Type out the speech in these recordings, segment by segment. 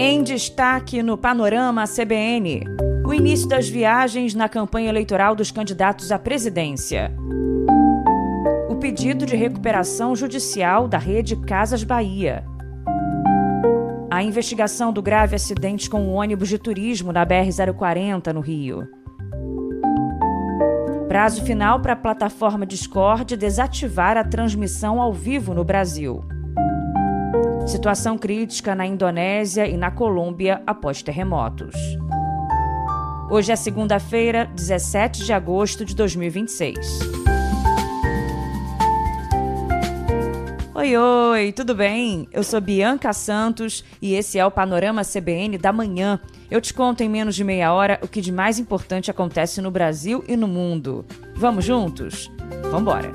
Em destaque no Panorama CBN, o início das viagens na campanha eleitoral dos candidatos à presidência. O pedido de recuperação judicial da rede Casas Bahia. A investigação do grave acidente com o ônibus de turismo na BR-040, no Rio. Prazo final para a plataforma Discord desativar a transmissão ao vivo no Brasil. Situação crítica na Indonésia e na Colômbia após terremotos. Hoje é segunda-feira, 17 de agosto de 2026. Oi, tudo bem? Eu sou Bianca Santos e esse é o Panorama CBN da manhã. Eu te conto em menos de meia hora o que de mais importante acontece no Brasil e no mundo. Vamos juntos? Vambora!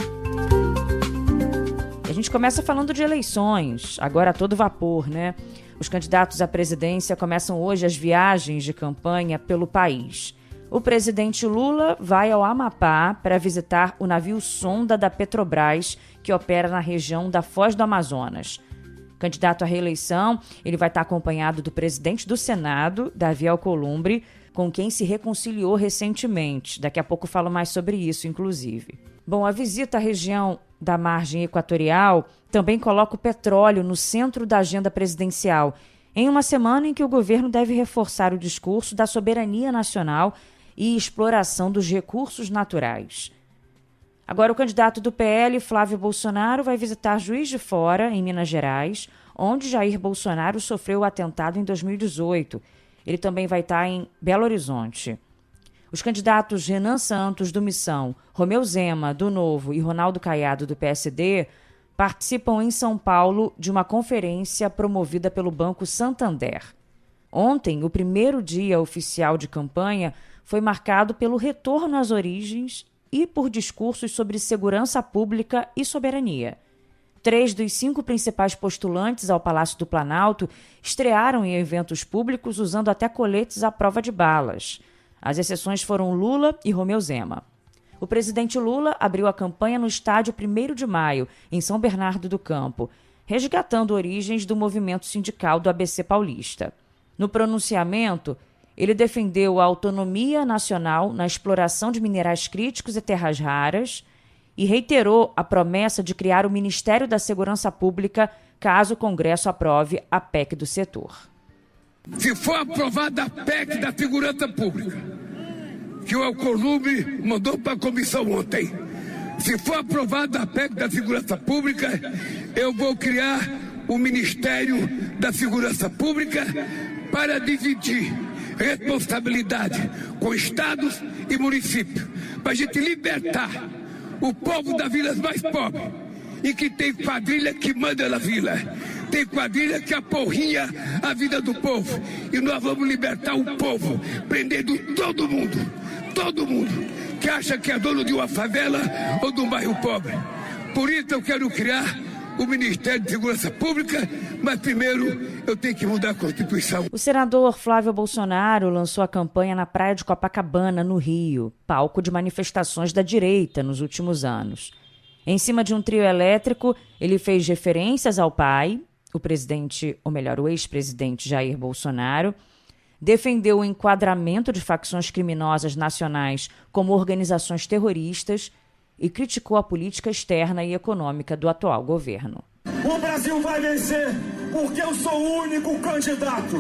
A gente começa falando de eleições, agora a todo vapor, né? Os candidatos à presidência começam hoje as viagens de campanha pelo país. O presidente Lula vai ao Amapá para visitar o navio sonda da Petrobras, que opera na região da Foz do Amazonas. Candidato à reeleição, ele vai estar acompanhado do presidente do Senado, Davi Alcolumbre, com quem se reconciliou recentemente. Daqui a pouco eu falo mais sobre isso, inclusive. Bom, a visita à região da margem equatorial também coloca o petróleo no centro da agenda presidencial, em uma semana em que o governo deve reforçar o discurso da soberania nacional e exploração dos recursos naturais. Agora, o candidato do PL, Flávio Bolsonaro, vai visitar Juiz de Fora, em Minas Gerais, onde Jair Bolsonaro sofreu o atentado em 2018. Ele também vai estar em Belo Horizonte. Os candidatos Renan Santos, do Missão, Romeu Zema, do Novo, e Ronaldo Caiado, do PSD, participam em São Paulo de uma conferência promovida pelo Banco Santander. Ontem, o primeiro dia oficial de campanha foi marcado pelo retorno às origens e por discursos sobre segurança pública e soberania. 3 dos 5 principais postulantes ao Palácio do Planalto estrearam em eventos públicos usando até coletes à prova de balas. As exceções foram Lula e Romeu Zema. O presidente Lula abriu a campanha no estádio 1º de Maio, em São Bernardo do Campo, resgatando origens do movimento sindical do ABC paulista. No pronunciamento, ele defendeu a autonomia nacional na exploração de minerais críticos e terras raras e reiterou a promessa de criar o Ministério da Segurança Pública caso o Congresso aprove a PEC do setor. Se for aprovada a PEC da Segurança Pública, que o Alcolumbre mandou para a comissão ontem, se for aprovada a PEC da Segurança Pública, eu vou criar o Ministério da Segurança Pública para dividir responsabilidade com estados e municípios, para a gente libertar o povo das vilas mais pobres, e que tem quadrilha que manda na vila, tem quadrilha que aporrinha a vida do povo, e nós vamos libertar o povo, prendendo todo mundo que acha que é dono de uma favela ou de um bairro pobre. Por isso eu quero criar o Ministério de Segurança Pública, mas primeiro eu tenho que mudar a Constituição. O senador Flávio Bolsonaro lançou a campanha na praia de Copacabana, no Rio, palco de manifestações da direita nos últimos anos. Em cima de um trio elétrico, ele fez referências ao pai, o presidente, ou melhor, o ex-presidente Jair Bolsonaro, defendeu o enquadramento de facções criminosas nacionais como organizações terroristas e criticou a política externa e econômica do atual governo. O Brasil vai vencer porque eu sou o único candidato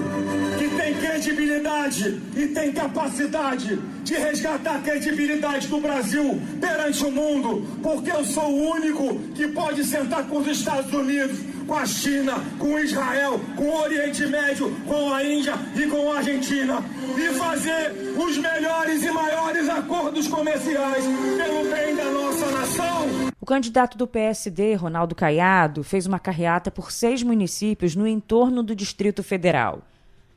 que tem credibilidade e tem capacidade de resgatar a credibilidade do Brasil perante o mundo, porque eu sou o único que pode sentar com os Estados Unidos, com a China, com Israel, com o Oriente Médio, com a Índia e com a Argentina e fazer os melhores e maiores acordos comerciais pelo bem da nossa nação. O candidato do PSD, Ronaldo Caiado, fez uma carreata por 6 municípios no entorno do Distrito Federal.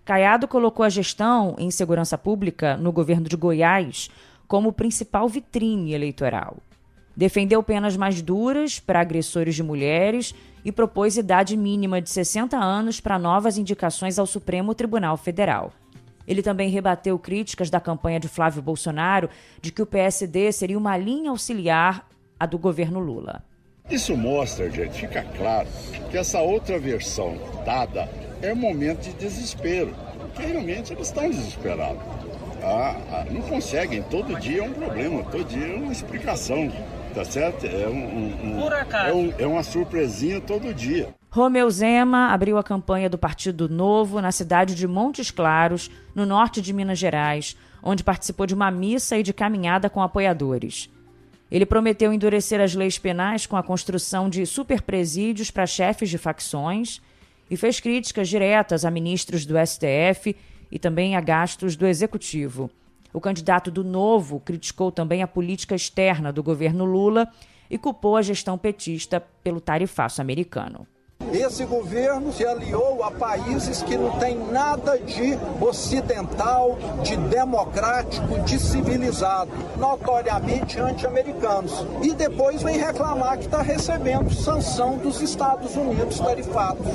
Caiado colocou a gestão em segurança pública no governo de Goiás como principal vitrine eleitoral. Defendeu penas mais duras para agressores de mulheres e propôs idade mínima de 60 anos para novas indicações ao Supremo Tribunal Federal. Ele também rebateu críticas da campanha de Flávio Bolsonaro de que o PSD seria uma linha auxiliar à do governo Lula. Isso mostra, gente, fica claro, que essa outra versão dada é um momento de desespero, porque realmente eles estão desesperados. Não conseguem, todo dia é um problema, todo dia é uma explicação, tá certo? É uma surpresinha todo dia. Romeu Zema abriu a campanha do Partido Novo na cidade de Montes Claros, no norte de Minas Gerais, onde participou de uma missa e de caminhada com apoiadores. Ele prometeu endurecer as leis penais com a construção de superpresídios para chefes de facções e fez críticas diretas a ministros do STF e também a gastos do Executivo. O candidato do Novo criticou também a política externa do governo Lula e culpou a gestão petista pelo tarifaço americano. Esse governo se aliou a países que não têm nada de ocidental, de democrático, de civilizado, notoriamente anti-americanos. E depois vem reclamar que está recebendo sanção dos Estados Unidos tarifados.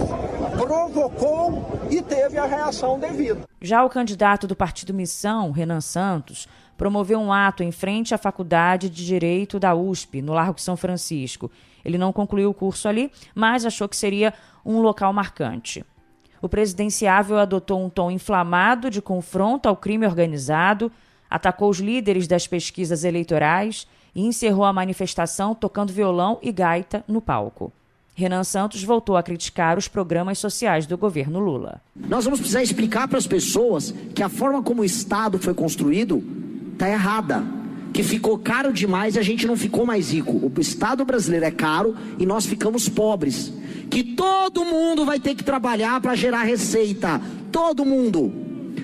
Provocou e teve a reação devida. Já o candidato do Partido Missão, Renan Santos, promoveu um ato em frente à Faculdade de Direito da USP, no Largo São Francisco. Ele não concluiu o curso ali, mas achou que seria um local marcante. O presidenciável adotou um tom inflamado de confronto ao crime organizado, atacou os líderes das pesquisas eleitorais e encerrou a manifestação tocando violão e gaita no palco. Renan Santos voltou a criticar os programas sociais do governo Lula. Nós vamos precisar explicar para as pessoas que a forma como o Estado foi construído está errada, que ficou caro demais e a gente não ficou mais rico. O Estado brasileiro é caro e nós ficamos pobres. Que todo mundo vai ter que trabalhar para gerar receita. Todo mundo.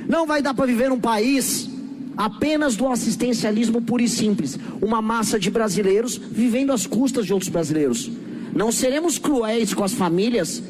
Não vai dar para viver num país apenas do assistencialismo puro e simples. Uma massa de brasileiros vivendo às custas de outros brasileiros. Não seremos cruéis com as famílias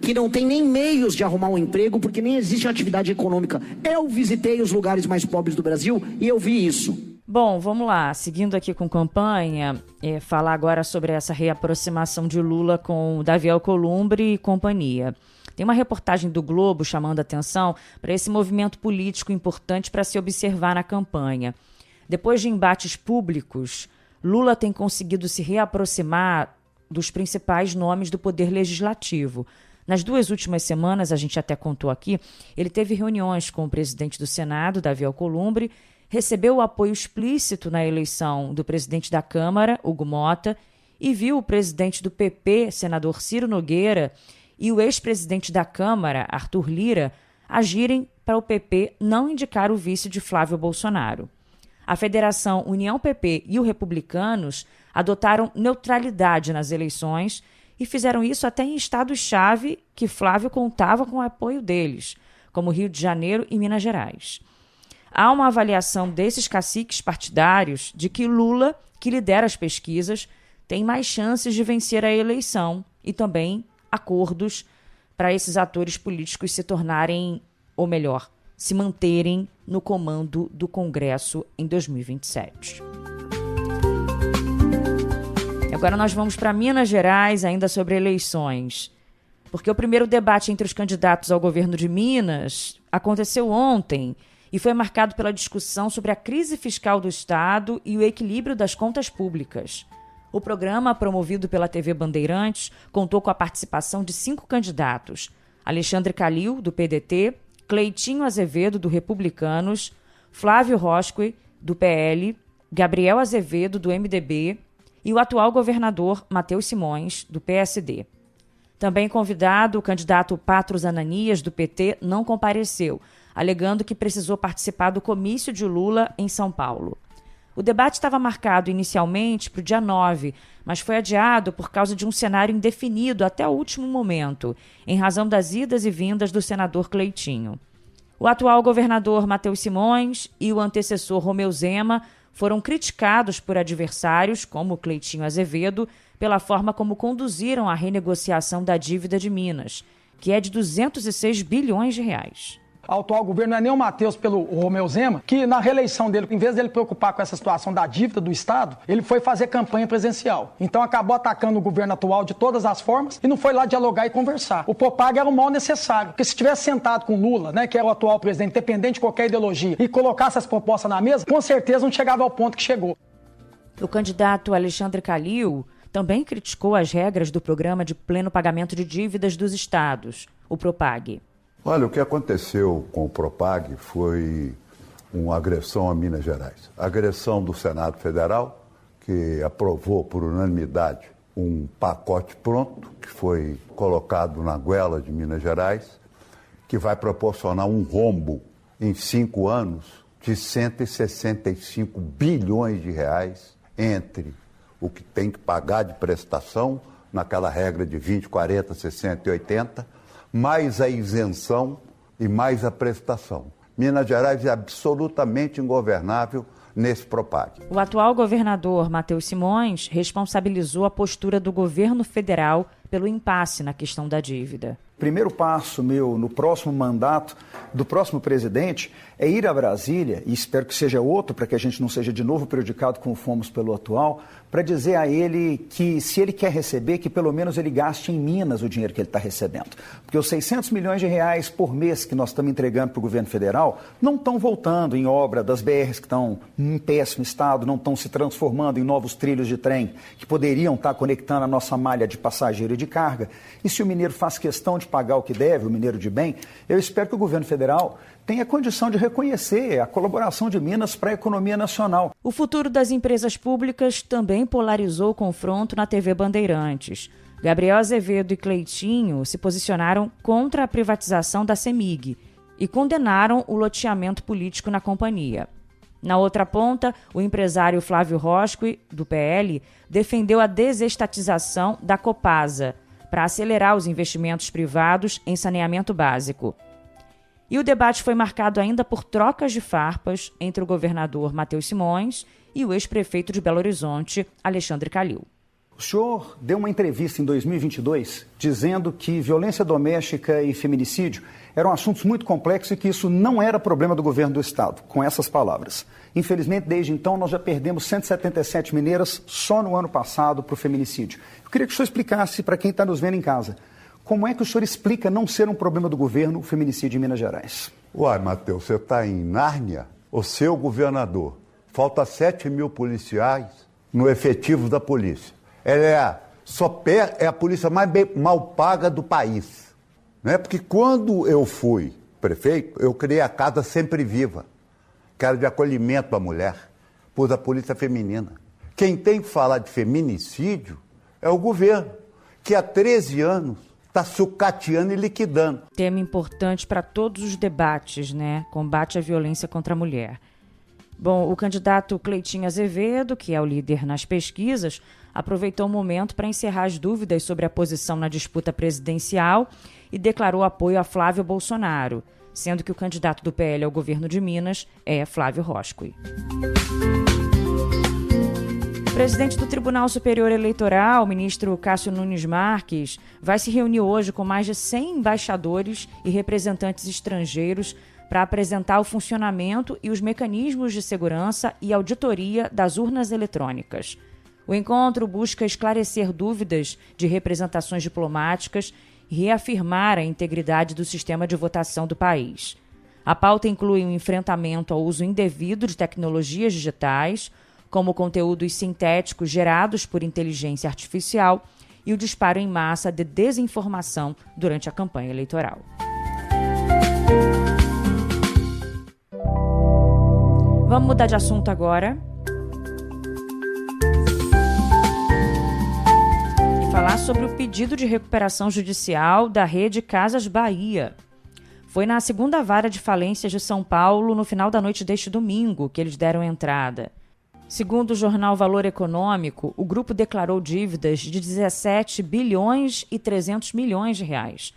que não têm nem meios de arrumar um emprego porque nem existe atividade econômica. Eu visitei os lugares mais pobres do Brasil e eu vi isso. Bom, vamos lá, seguindo aqui com campanha, falar agora sobre essa reaproximação de Lula com Davi Alcolumbre e companhia. Tem uma reportagem do Globo chamando a atenção para esse movimento político importante para se observar na campanha. Depois de embates públicos, Lula tem conseguido se reaproximar dos principais nomes do poder legislativo. Nas 2 últimas semanas, a gente até contou aqui, ele teve reuniões com o presidente do Senado, Davi Alcolumbre, recebeu o apoio explícito na eleição do presidente da Câmara, Hugo Mota, e viu o presidente do PP, senador Ciro Nogueira, e o ex-presidente da Câmara, Arthur Lira, agirem para o PP não indicar o vice de Flávio Bolsonaro. A Federação União PP e os Republicanos adotaram neutralidade nas eleições e fizeram isso até em estados-chave que Flávio contava com o apoio deles, como Rio de Janeiro e Minas Gerais. Há uma avaliação desses caciques partidários de que Lula, que lidera as pesquisas, tem mais chances de vencer a eleição e também acordos para esses atores políticos se tornarem, ou melhor, se manterem no comando do Congresso em 2027. Agora nós vamos para Minas Gerais, ainda sobre eleições, porque o primeiro debate entre os candidatos ao governo de Minas aconteceu ontem e foi marcado pela discussão sobre a crise fiscal do Estado e o equilíbrio das contas públicas. O programa, promovido pela TV Bandeirantes, contou com a participação de 5 candidatos: Alexandre Calil, do PDT, Cleitinho Azevedo, do Republicanos, Flávio Roscoe, do PL, Gabriel Azevedo, do MDB, e o atual governador Matheus Simões, do PSD. Também convidado, o candidato Patros Ananias, do PT, não compareceu, alegando que precisou participar do comício de Lula em São Paulo. O debate estava marcado inicialmente para o dia 9, mas foi adiado por causa de um cenário indefinido até o último momento, em razão das idas e vindas do senador Cleitinho. O atual governador Matheus Simões e o antecessor Romeu Zema foram criticados por adversários, como Cleitinho Azevedo, pela forma como conduziram a renegociação da dívida de Minas, que é de 206 bilhões de reais. O atual governo não é nem o Matheus pelo Romeu Zema, que na reeleição dele, em vez dele preocupar com essa situação da dívida do Estado, ele foi fazer campanha presidencial. Então acabou atacando o governo atual de todas as formas e não foi lá dialogar e conversar. O Popag era o mal necessário, porque se tivesse sentado com Lula, que era o atual presidente, independente de qualquer ideologia, e colocasse as propostas na mesa, com certeza não chegava ao ponto que chegou. O candidato Alexandre Calil também criticou as regras do programa de pleno pagamento de dívidas dos estados. o Propag. Olha, o que aconteceu com o Propag foi uma agressão a Minas Gerais. Agressão do Senado Federal, que aprovou por unanimidade um pacote pronto, que foi colocado na goela de Minas Gerais, que vai proporcionar um rombo em 5 anos de 165 bilhões de reais entre o que tem que pagar de prestação, naquela regra de 20, 40, 60 e 80, mais a isenção e mais a prestação. Minas Gerais é absolutamente ingovernável nesse Propag. O atual governador Matheus Simões responsabilizou a postura do governo federal pelo impasse na questão da dívida. Primeiro passo meu no próximo mandato do próximo presidente é ir a Brasília, e espero que seja outro, para que a gente não seja de novo prejudicado como fomos pelo atual, para dizer a ele que se ele quer receber, que pelo menos ele gaste em Minas o dinheiro que ele está recebendo. Porque os 600 milhões de reais por mês que nós estamos entregando para o governo federal não estão voltando em obra das BRs que estão em péssimo estado, não estão se transformando em novos trilhos de trem que poderiam estar conectando a nossa malha de passageiro e de carga. E se o mineiro faz questão de pagar o que deve, o mineiro de bem, eu espero que o governo federal tenha condição de reconhecer a colaboração de Minas para a economia nacional. O futuro das empresas públicas também polarizou o confronto na TV Bandeirantes. Gabriel Azevedo e Cleitinho se posicionaram contra a privatização da CEMIG e condenaram o loteamento político na companhia. Na outra ponta, o empresário Flávio Rosqui, do PL, defendeu a desestatização da Copasa para acelerar os investimentos privados em saneamento básico. E o debate foi marcado ainda por trocas de farpas entre o governador Matheus Simões e o ex-prefeito de Belo Horizonte, Alexandre Calil. O senhor deu uma entrevista em 2022 dizendo que violência doméstica e feminicídio eram assuntos muito complexos e que isso não era problema do governo do Estado, com essas palavras. Infelizmente, desde então, nós já perdemos 177 mineiras só no ano passado para o feminicídio. Eu queria que o senhor explicasse para quem está nos vendo em casa, como é que o senhor explica não ser um problema do governo o feminicídio em Minas Gerais? Uai, Matheus, você está em Nárnia? O seu governador, falta 7 mil policiais no efetivo da polícia. Ela é a polícia mais mal paga do país. Né? Porque quando eu fui prefeito, eu criei a Casa Sempre Viva, que era de acolhimento à mulher, pus a polícia feminina. Quem tem que falar de feminicídio é o governo, que há 13 anos está sucateando e liquidando. Tema importante para todos os debates, né? Combate à violência contra a mulher. Bom, o candidato Cleitinho Azevedo, que é o líder nas pesquisas, aproveitou o momento para encerrar as dúvidas sobre a posição na disputa presidencial e declarou apoio a Flávio Bolsonaro, sendo que o candidato do PL ao governo de Minas é Flávio Rosqui. O presidente do Tribunal Superior Eleitoral, o ministro Cássio Nunes Marques, vai se reunir hoje com mais de 100 embaixadores e representantes estrangeiros para apresentar o funcionamento e os mecanismos de segurança e auditoria das urnas eletrônicas. O encontro busca esclarecer dúvidas de representações diplomáticas e reafirmar a integridade do sistema de votação do país. A pauta inclui um enfrentamento ao uso indevido de tecnologias digitais, como conteúdos sintéticos gerados por inteligência artificial e o disparo em massa de desinformação durante a campanha eleitoral. Vamos mudar de assunto agora e falar sobre o pedido de recuperação judicial da Rede Casas Bahia. Foi na segunda vara de falências de São Paulo, no final da noite deste domingo, que eles deram entrada. Segundo o jornal Valor Econômico, o grupo declarou dívidas de 17 bilhões e 300 milhões de reais.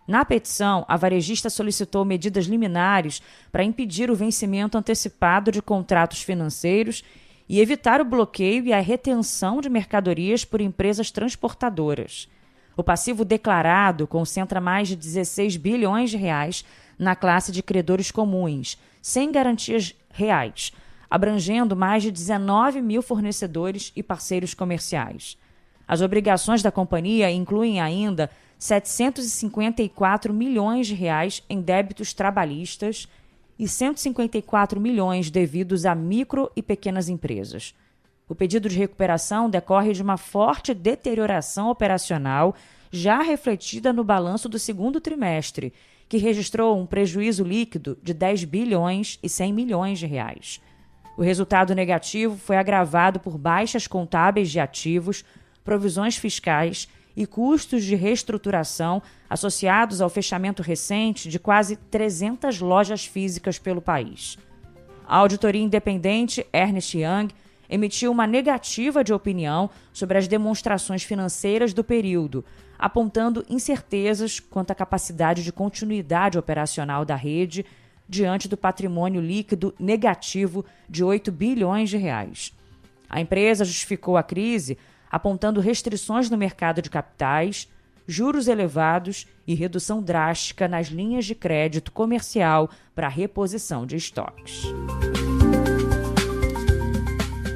Na petição, a varejista solicitou medidas liminares para impedir o vencimento antecipado de contratos financeiros e evitar o bloqueio e a retenção de mercadorias por empresas transportadoras. O passivo declarado concentra mais de 16 bilhões de reais na classe de credores comuns, sem garantias reais, abrangendo mais de 19 mil fornecedores e parceiros comerciais. As obrigações da companhia incluem ainda 754 milhões de reais em débitos trabalhistas e 154 milhões devidos a micro e pequenas empresas. O pedido de recuperação decorre de uma forte deterioração operacional já refletida no balanço do segundo trimestre, que registrou um prejuízo líquido de 10 bilhões e 100 milhões de reais. O resultado negativo foi agravado por baixas contábeis de ativos, provisões fiscais e custos de reestruturação associados ao fechamento recente de quase 300 lojas físicas pelo país. A auditoria independente Ernst Young emitiu uma negativa de opinião sobre as demonstrações financeiras do período, apontando incertezas quanto à capacidade de continuidade operacional da rede diante do patrimônio líquido negativo de 8 bilhões de reais. A empresa justificou a crise apontando restrições no mercado de capitais, juros elevados e redução drástica nas linhas de crédito comercial para reposição de estoques.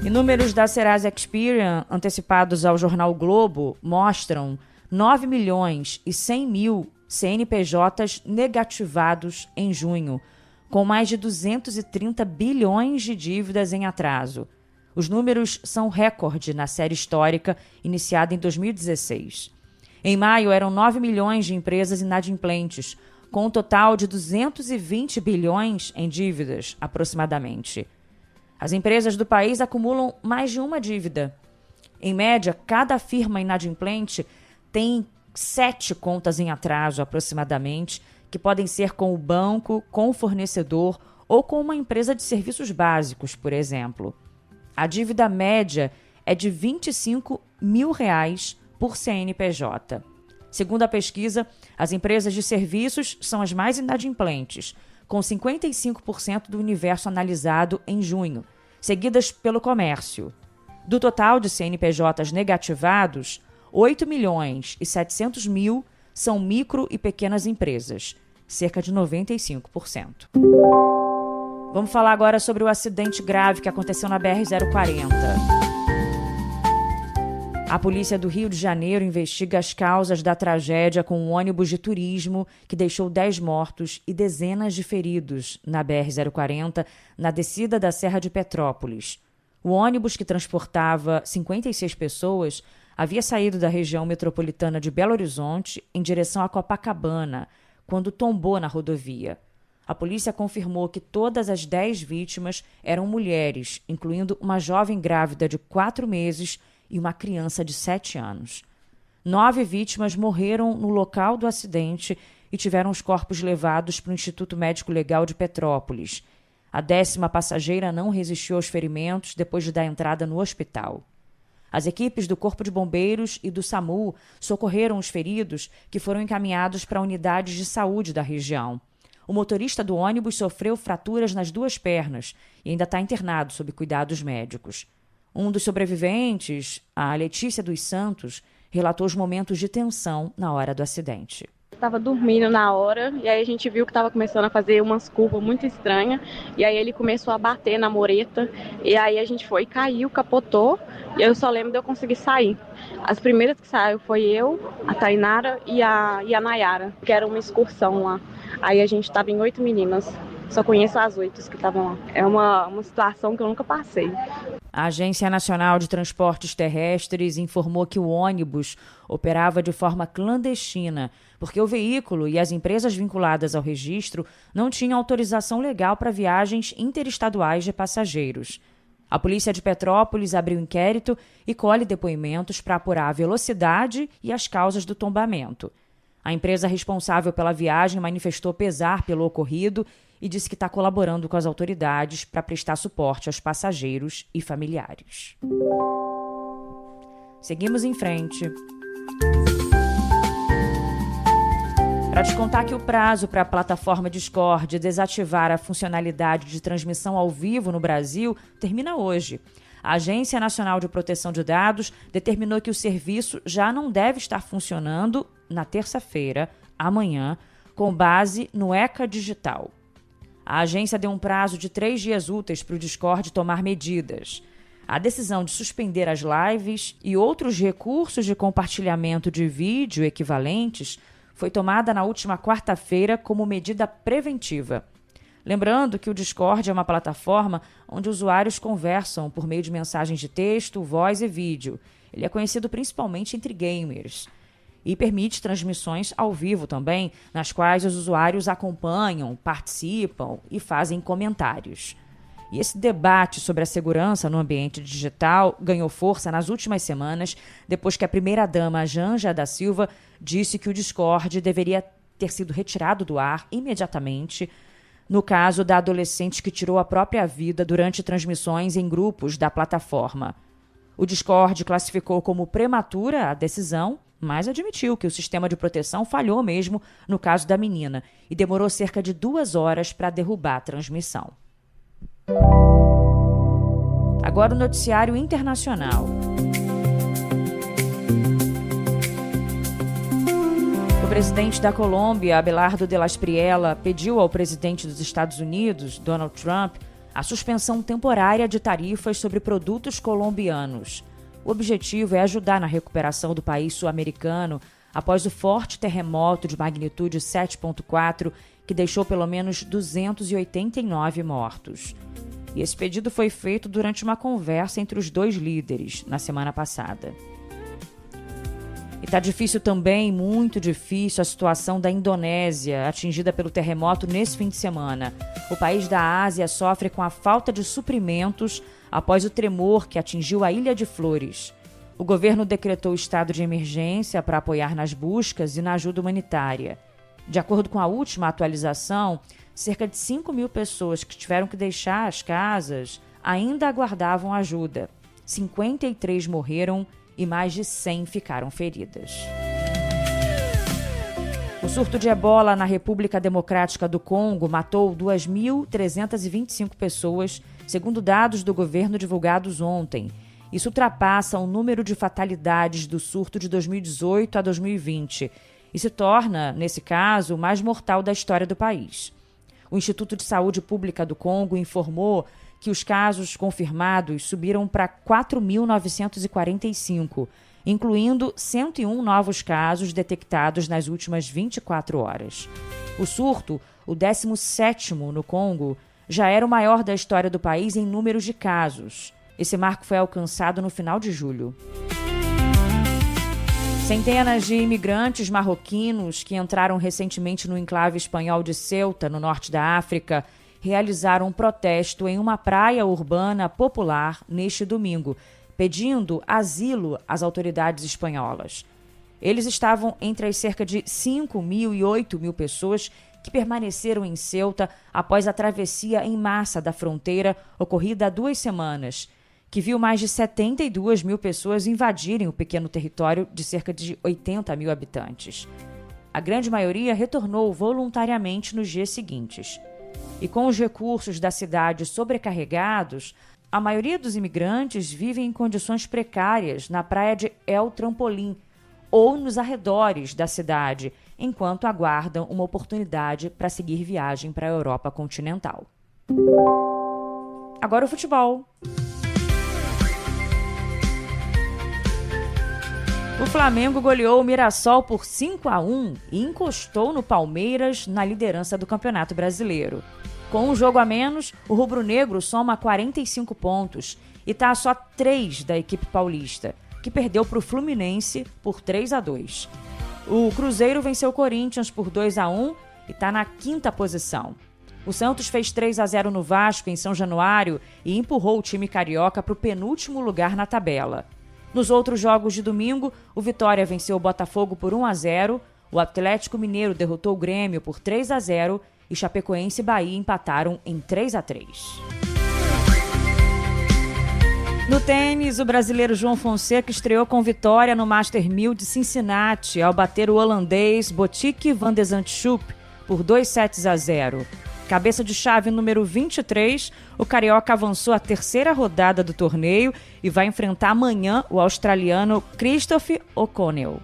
E números da Serasa Experian, antecipados ao jornal Globo, mostram 9 milhões e 100 mil CNPJs negativados em junho, com mais de 230 bilhões de dívidas em atraso. Os números são recorde na série histórica iniciada em 2016. Em maio, eram 9 milhões de empresas inadimplentes, com um total de 220 bilhões em dívidas, aproximadamente. As empresas do país acumulam mais de uma dívida. Em média, cada firma inadimplente tem 7 contas em atraso, aproximadamente, que podem ser com o banco, com o fornecedor ou com uma empresa de serviços básicos, por exemplo. A dívida média é de R$ 25 mil por CNPJ. Segundo a pesquisa, as empresas de serviços são as mais inadimplentes, com 55% do universo analisado em junho, seguidas pelo comércio. Do total de CNPJs negativados, 8 milhões e 700 mil são micro e pequenas empresas, cerca de 95%. Vamos falar agora sobre o acidente grave que aconteceu na BR-040. A polícia do Rio de Janeiro investiga as causas da tragédia com um ônibus de turismo que deixou 10 mortos e dezenas de feridos na BR-040, na descida da Serra de Petrópolis. O ônibus, que transportava 56 pessoas, havia saído da região metropolitana de Belo Horizonte em direção a Copacabana, quando tombou na rodovia. A polícia confirmou que todas as 10 vítimas eram mulheres, incluindo uma jovem grávida de 4 meses e uma criança de 7 anos. 9 vítimas morreram no local do acidente e tiveram os corpos levados para o Instituto Médico Legal de Petrópolis. A 10ª passageira não resistiu aos ferimentos depois de dar entrada no hospital. As equipes do Corpo de Bombeiros e do SAMU socorreram os feridos, que foram encaminhados para unidades de saúde da região. O motorista do ônibus sofreu fraturas nas 2 pernas e ainda está internado sob cuidados médicos. Um dos sobreviventes, a Letícia dos Santos, relatou os momentos de tensão na hora do acidente. Estava dormindo na hora e aí a gente viu que estava começando a fazer umas curvas muito estranhas e aí ele começou a bater na mureta e aí a gente foi, caiu, capotou e eu só lembro de eu conseguir sair. As primeiras que saiu foi eu, a Tainara e a Nayara, que era uma excursão lá. Aí a gente estava em 8 meninas, só conheço as 8 que estavam lá. É uma situação que eu nunca passei. A Agência Nacional de Transportes Terrestres informou que o ônibus operava de forma clandestina, porque o veículo e as empresas vinculadas ao registro não tinham autorização legal para viagens interestaduais de passageiros. A polícia de Petrópolis abriu inquérito e colhe depoimentos para apurar a velocidade e as causas do tombamento. A empresa responsável pela viagem manifestou pesar pelo ocorrido e disse que está colaborando com as autoridades para prestar suporte aos passageiros e familiares. Seguimos em frente. Para te contar que o prazo para a plataforma Discord desativar a funcionalidade de transmissão ao vivo no Brasil termina hoje. A Agência Nacional de Proteção de Dados determinou que o serviço já não deve estar funcionando na terça-feira, amanhã, com base no ECA Digital. A agência deu um prazo de 3 dias úteis para o Discord tomar medidas. A decisão de suspender as lives e outros recursos de compartilhamento de vídeo equivalentes foi tomada na última quarta-feira como medida preventiva. Lembrando que o Discord é uma plataforma onde usuários conversam por meio de mensagens de texto, voz e vídeo. Ele é conhecido principalmente entre gamers. e permite transmissões ao vivo também, nas quais os usuários acompanham, participam e fazem comentários. E esse debate sobre a segurança no ambiente digital ganhou força nas últimas semanas, depois que a primeira-dama Janja da Silva disse que o Discord deveria ter sido retirado do ar imediatamente, no caso da adolescente que tirou a própria vida durante transmissões em grupos da plataforma. O Discord classificou como prematura a decisão, mas admitiu que o sistema de proteção falhou mesmo no caso da menina e demorou cerca de 2 horas para derrubar a transmissão. Agora o noticiário internacional. O presidente da Colômbia, Abelardo de la Espriella, pediu ao presidente dos Estados Unidos, Donald Trump, a suspensão temporária de tarifas sobre produtos colombianos. O objetivo é ajudar na recuperação do país sul-americano após o forte terremoto de magnitude 7,4 que deixou pelo menos 289 mortos. E esse pedido foi feito durante uma conversa entre os dois líderes na semana passada. E está difícil também, muito difícil, a situação da Indonésia, atingida pelo terremoto nesse fim de semana. O país da Ásia sofre com a falta de suprimentos após o tremor que atingiu a Ilha de Flores. O governo decretou estado de emergência para apoiar nas buscas e na ajuda humanitária. De acordo com a última atualização, cerca de 5 mil pessoas que tiveram que deixar as casas ainda aguardavam ajuda. 53 morreram e mais de 100 ficaram feridas. O surto de ebola na República Democrática do Congo matou 2.325 pessoas, segundo dados do governo divulgados ontem. Isso ultrapassa o número de fatalidades do surto de 2018 a 2020 e se torna, nesse caso, o mais mortal da história do país. O Instituto de Saúde Pública do Congo informou que os casos confirmados subiram para 4.945, incluindo 101 novos casos detectados nas últimas 24 horas. O surto, o 17º no Congo, já era o maior da história do país em números de casos. Esse marco foi alcançado no final de julho. Centenas de imigrantes marroquinos que entraram recentemente no enclave espanhol de Ceuta, no norte da África, realizaram um protesto em uma praia urbana popular neste domingo, pedindo asilo às autoridades espanholas. Eles estavam entre as cerca de 5 mil e 8 mil pessoas que permaneceram em Ceuta após a travessia em massa da fronteira ocorrida há 2 semanas, que viu mais de 72 mil pessoas invadirem o pequeno território de cerca de 80 mil habitantes. A grande maioria retornou voluntariamente nos dias seguintes. E com os recursos da cidade sobrecarregados, a maioria dos imigrantes vive em condições precárias na praia de El Trampolim ou nos arredores da cidade, enquanto aguardam uma oportunidade para seguir viagem para a Europa continental. Agora o futebol. O Flamengo goleou o Mirassol por 5-1 e encostou no Palmeiras na liderança do Campeonato Brasileiro. Com um jogo a menos, o rubro-negro soma 45 pontos e está a só 3 da equipe paulista, que perdeu para o Fluminense por 3-2. O Cruzeiro venceu o Corinthians por 2-1 e está na 5ª posição. O Santos fez 3-0 no Vasco, em São Januário, e empurrou o time carioca para o penúltimo lugar na tabela. Nos outros jogos de domingo, o Vitória venceu o Botafogo por 1-0, o Atlético Mineiro derrotou o Grêmio por 3-0 e Chapecoense e Bahia empataram em 3-3. No tênis, o brasileiro João Fonseca estreou com vitória no Master 1000 de Cincinnati ao bater o holandês Botic van de Zandschulp por 2-0. Cabeça de chave número 23, o carioca avançou à 3ª rodada do torneio e vai enfrentar amanhã o australiano Christopher O'Connell.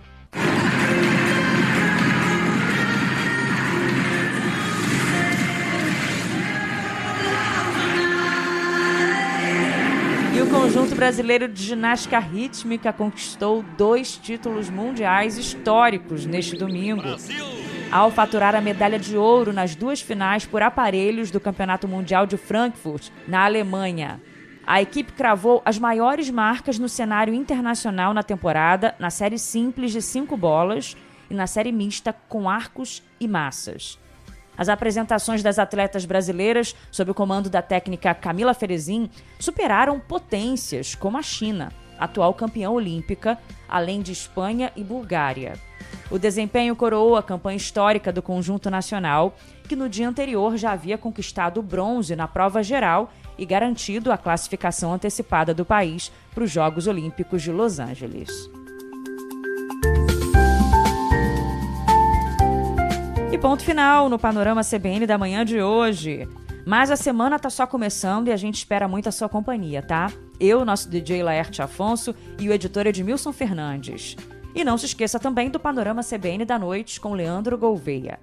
E o conjunto brasileiro de ginástica rítmica conquistou 2 títulos mundiais históricos neste domingo, ao faturar a medalha de ouro nas 2 finais por aparelhos do Campeonato Mundial de Frankfurt, na Alemanha. A equipe cravou as maiores marcas no cenário internacional na temporada, na série simples de 5 bolas e na série mista com arcos e massas. As apresentações das atletas brasileiras, sob o comando da técnica Camila Ferezin, superaram potências como a China, atual campeã olímpica, além de Espanha e Bulgária. O desempenho coroou a campanha histórica do conjunto nacional, que no dia anterior já havia conquistado o bronze na prova geral e garantido a classificação antecipada do país para os Jogos Olímpicos de Los Angeles. E ponto final no Panorama CBN da manhã de hoje. Mas a semana tá só começando e a gente espera muito a sua companhia, tá? Eu, nosso DJ Laerte Afonso e o editor Edmilson Fernandes. E não se esqueça também do Panorama CBN da noite com Leandro Gouveia.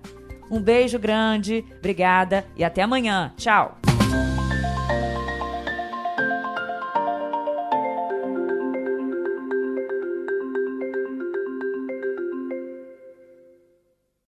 Um beijo grande, obrigada e até amanhã. Tchau!